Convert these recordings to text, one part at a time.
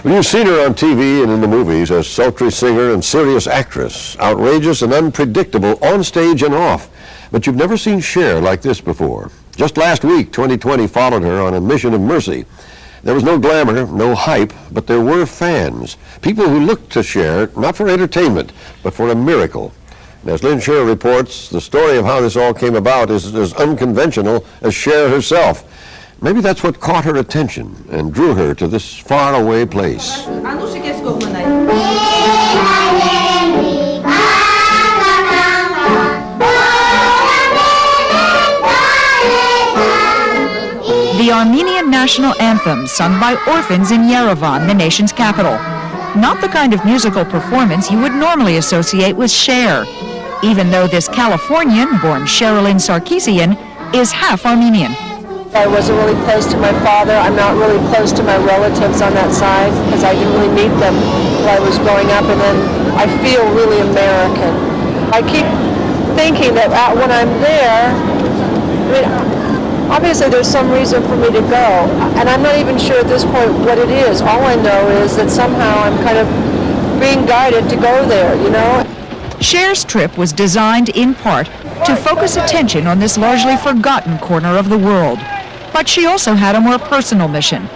You've seen her on TV and in the movies as sultry singer and serious actress, outrageous and unpredictable on stage and off. But you've never seen Cher like this before. Just last week, 2020 followed her on a mission of mercy. There was no glamour, no hype, but there were fans. People who looked to Cher, not for entertainment, but for a miracle. And as Lynn Cher reports, the story of how this all came about is as unconventional as Cher herself. Maybe that's what caught her attention and drew her to this faraway place. The Armenian national anthem sung by orphans in Yerevan, the nation's capital. Not the kind of musical performance you would normally associate with Cher, even though this Californian-born Cher LS Sarkisian is half Armenian. I wasn't really close to my father. I'm not really close to my relatives on that side because I didn't really meet them while I was growing up, and then I feel really American. I keep thinking that when I'm there, obviously there's some reason for me to go, and I'm not even sure at this point what it is. All I know is that somehow I'm kind of being guided to go there, you know? Cher's trip was designed in part to focus attention on this largely forgotten corner of the world. But she also had a more personal mission.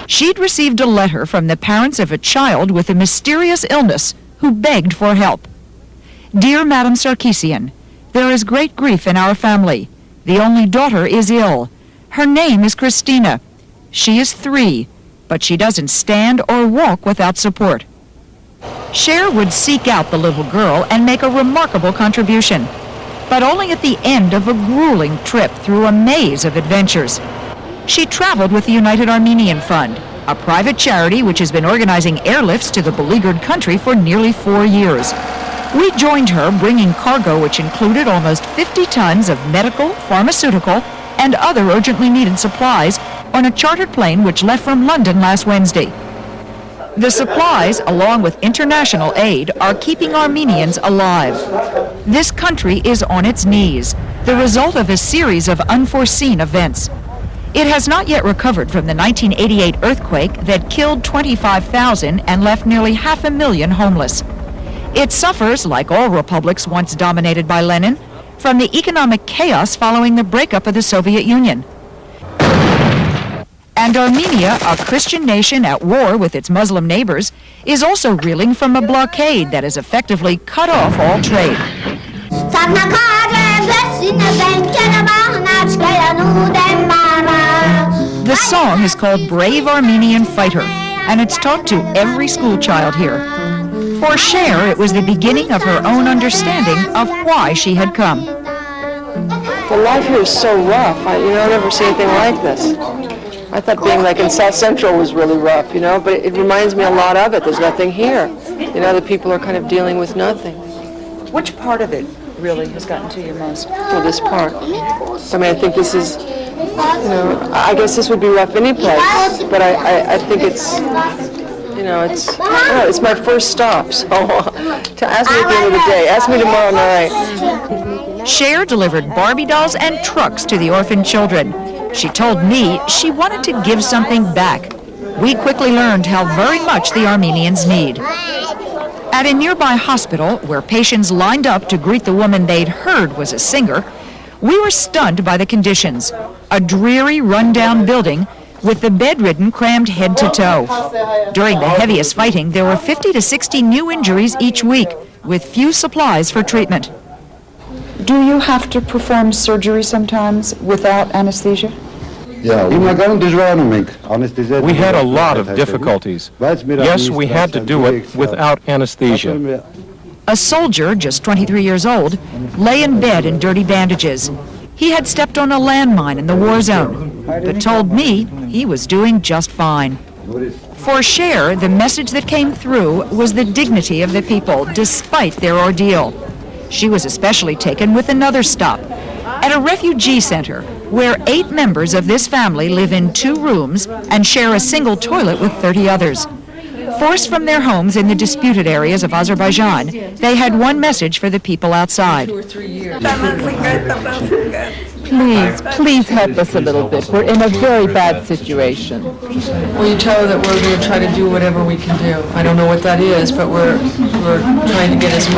She'd received a letter from the parents of a child with a mysterious illness who begged for help. Dear Madam Sarkisian, there is great grief in our family. The only daughter is ill. Her name is Christina. She is 3, but she doesn't stand or walk without support. Cher would seek out the little girl and make a remarkable contribution, but only at the end of a grueling trip through a maze of adventures. She traveled with the United Armenian Fund, a private charity which has been organizing airlifts to the beleaguered country for nearly 4 years. We joined her bringing cargo which included almost 50 tons of medical, pharmaceutical, and other urgently needed supplies on a chartered plane which left from London last Wednesday. The supplies, along with international aid, are keeping Armenians alive. This country is on its knees, the result of a series of unforeseen events. It has not yet recovered from the 1988 earthquake that killed 25,000 and left nearly 500,000 homeless. It suffers, like all republics once dominated by Lenin, from the economic chaos following the breakup of the Soviet Union. And Armenia, a Christian nation at war with its Muslim neighbors, is also reeling from a blockade that has effectively cut off all trade. The song is called Brave Armenian Fighter, and it's taught to every school child here. For Cher, it was the beginning of her own understanding of why she had come. The life here is so rough. I've never seen anything like this. I thought being like in South Central was really rough, but it reminds me a lot of it. There's nothing here. The people are kind of dealing with nothing. Which part of it really has gotten to you most? Well, this part. I think this is, I guess this would be rough any place, but I think it's, it's my first stop, so to ask me at the end of the day, ask me tomorrow night. Cher delivered Barbie dolls and trucks to the orphan children. She told me she wanted to give something back. We quickly learned how very much the Armenians need. At a nearby hospital, where patients lined up to greet the woman they'd heard was a singer, we were stunned by the conditions. A dreary, run-down building with the bedridden crammed head to toe. During the heaviest fighting, there were 50 to 60 new injuries each week, with few supplies for treatment. Do you have to perform surgery sometimes without anesthesia? Yeah, we had a lot of difficulties. Yes, we had to do it without anesthesia. A soldier, just 23 years old, lay in bed in dirty bandages. He had stepped on a landmine in the war zone, but told me he was doing just fine. For Cher, the message that came through was the dignity of the people, despite their ordeal. She was especially taken with another stop, at a refugee center, where 8 members of this family live in 2 rooms and share a single toilet with 30 others. Forced from their homes in the disputed areas of Azerbaijan, they had one message for the people outside. please help us a little bit. We're in a very bad situation. Well, you tell her that we're going to try to do whatever we can do. I don't know what that is, but we're trying to get as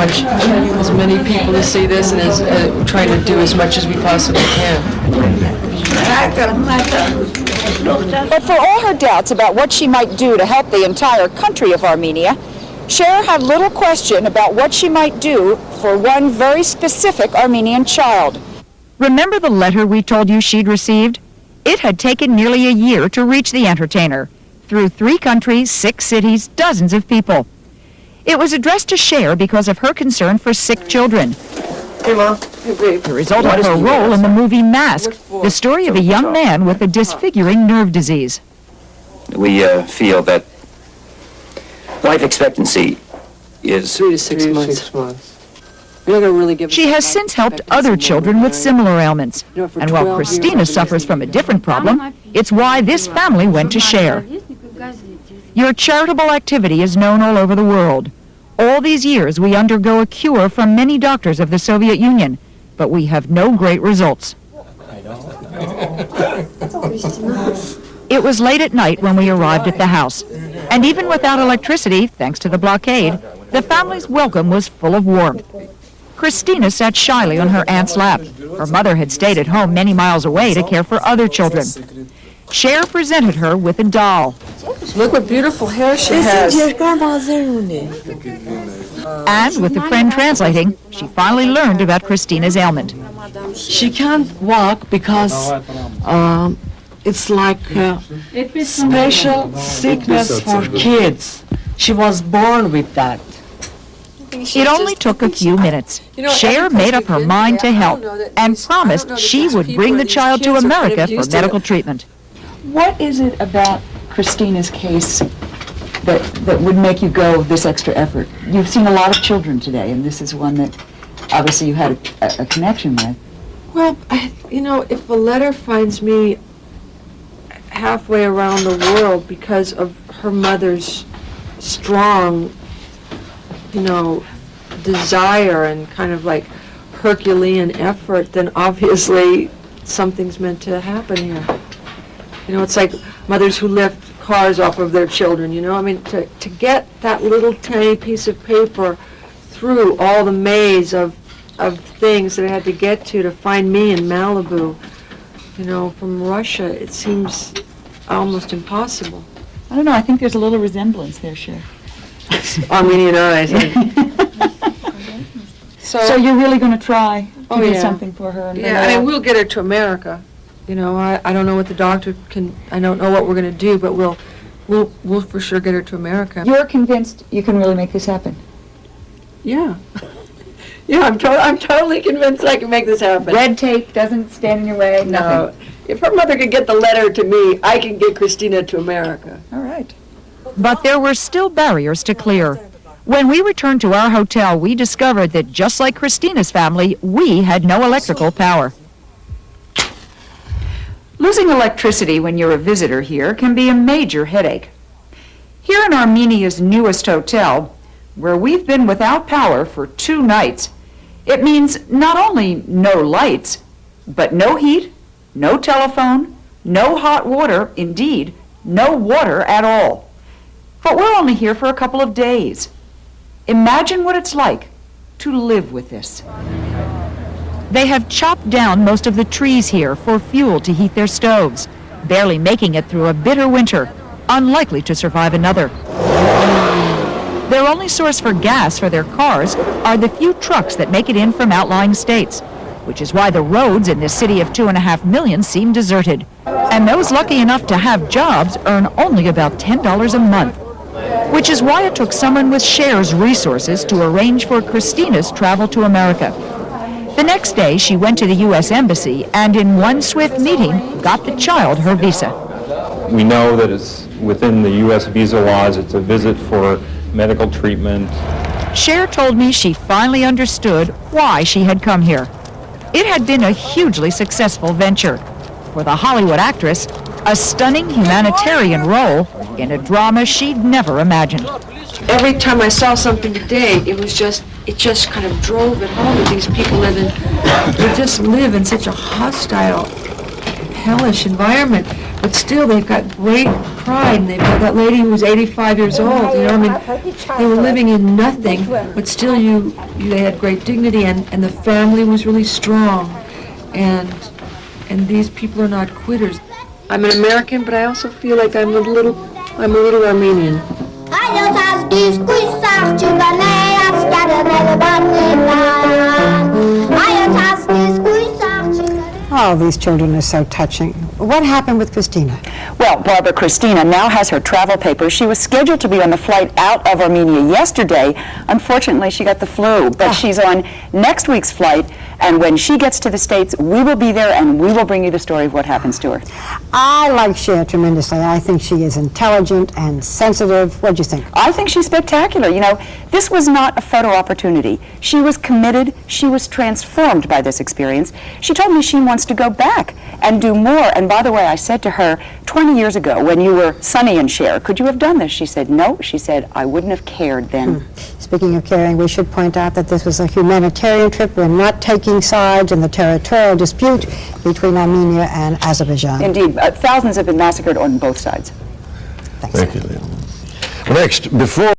many people to see this, and trying to do as much as we possibly can. But for all her doubts about what she might do to help the entire country of Armenia, Cher had little question about what she might do for one very specific Armenian child. Remember the letter we told you she'd received? It had taken nearly a year to reach the entertainer, through 3 countries, 6 cities, dozens of people. It was addressed to Cher because of her concern for sick children. Hey, Mom. Hey, babe. The result of her role in the movie Mask, the story of a young man with a disfiguring nerve disease. We feel that life expectancy is 3 to 6 months. You're not gonna really give She has since helped other children with similar ailments. And while Christina suffers from a different problem, it's why this family went to Cher. Your charitable activity is known all over the world. All these years, we undergo a cure from many doctors of the Soviet Union, but we have no great results. It was late at night when we arrived at the house. And even without electricity, thanks to the blockade, the family's welcome was full of warmth. Christina sat shyly on her aunt's lap. Her mother had stayed at home many miles away to care for other children. Cher presented her with a doll. Look what beautiful hair she has. And with the friend translating, she finally learned about Christina's ailment. She can't walk because it's like a special sickness for kids. She was born with that. It only took a few minutes. Cher made up her mind to help and promised she would bring the child to America for medical treatment. What is it about Christina's case that would make you go this extra effort? You've seen a lot of children today, and this is one that obviously you had a connection with. Well, if a letter finds me halfway around the world because of her mother's strong, desire and kind of like Herculean effort, then obviously something's meant to happen here. It's like mothers who lift cars off of their children, to get that little tiny piece of paper through all the maze of things that I had to get to find me in Malibu, from Russia, it seems almost impossible. I don't know, I think there's a little resemblance there, Cher. Armenian eyes. So you're really going to try to do something for her? And we'll get her to America. I don't know what the doctor I don't know what we're going to do, but we'll for sure get her to America. You're convinced you can really make this happen? Yeah. Yeah, I'm totally convinced I can make this happen. Red tape doesn't stand in your way? No. Nothing? If her mother could get the letter to me, I can get Christina to America. All right. But there were still barriers to clear. When we returned to our hotel, we discovered that just like Christina's family, we had no electrical power. Losing electricity when you're a visitor here can be a major headache. Here in Armenia's newest hotel, where we've been without power for 2 nights, it means not only no lights, but no heat, no telephone, no hot water, indeed, no water at all. But we're only here for a couple of days. Imagine what it's like to live with this. They have chopped down most of the trees here for fuel to heat their stoves, barely making it through a bitter winter, unlikely to survive another. Their only source for gas for their cars are the few trucks that make it in from outlying states, which is why the roads in this city of 2.5 million seem deserted. And those lucky enough to have jobs earn only about $10 a month, which is why it took someone with Cher's resources to arrange for Christina's travel to America. The next day, she went to the U.S. Embassy and in one swift meeting got the child her visa. We know that it's within the U.S. visa laws. It's a visit for medical treatment. Cher told me she finally understood why she had come here. It had been a hugely successful venture. For the Hollywood actress, a stunning humanitarian role in a drama she'd never imagined. Every time I saw something today, it was just it just kind of drove it home that these people they just live in such a hostile, hellish environment, but still they've got great pride, and they've got that lady who was 85 years old, you know, I mean, they were living in nothing, but still they had great dignity, and the family was really strong, and these people are not quitters. I'm an American, but I also feel like I'm a little Armenian. Oh, these children are so touching. What happened with Christina? Well, Barbara, Christina now has her travel papers. She was scheduled to be on the flight out of Armenia yesterday. Unfortunately, she got the flu, but she's on next week's flight, and when she gets to the States, we will be there and we will bring you the story of what happens to her. I like Cher tremendously. I think she is intelligent and sensitive. What do you think? I think she's spectacular. You know, this was not a photo opportunity. She was committed. She was transformed by this experience. She told me she wants to go back and do more. And by the way, I said to her, 20 years ago, when you were Sonny and Cher, could you have done this? She said, no. She said, I wouldn't have cared then. Speaking of caring, we should point out that this was a humanitarian trip. We're not taking sides in the territorial dispute between Armenia and Azerbaijan. Indeed. Thousands have been massacred on both sides. Thank you, Leon. Next, before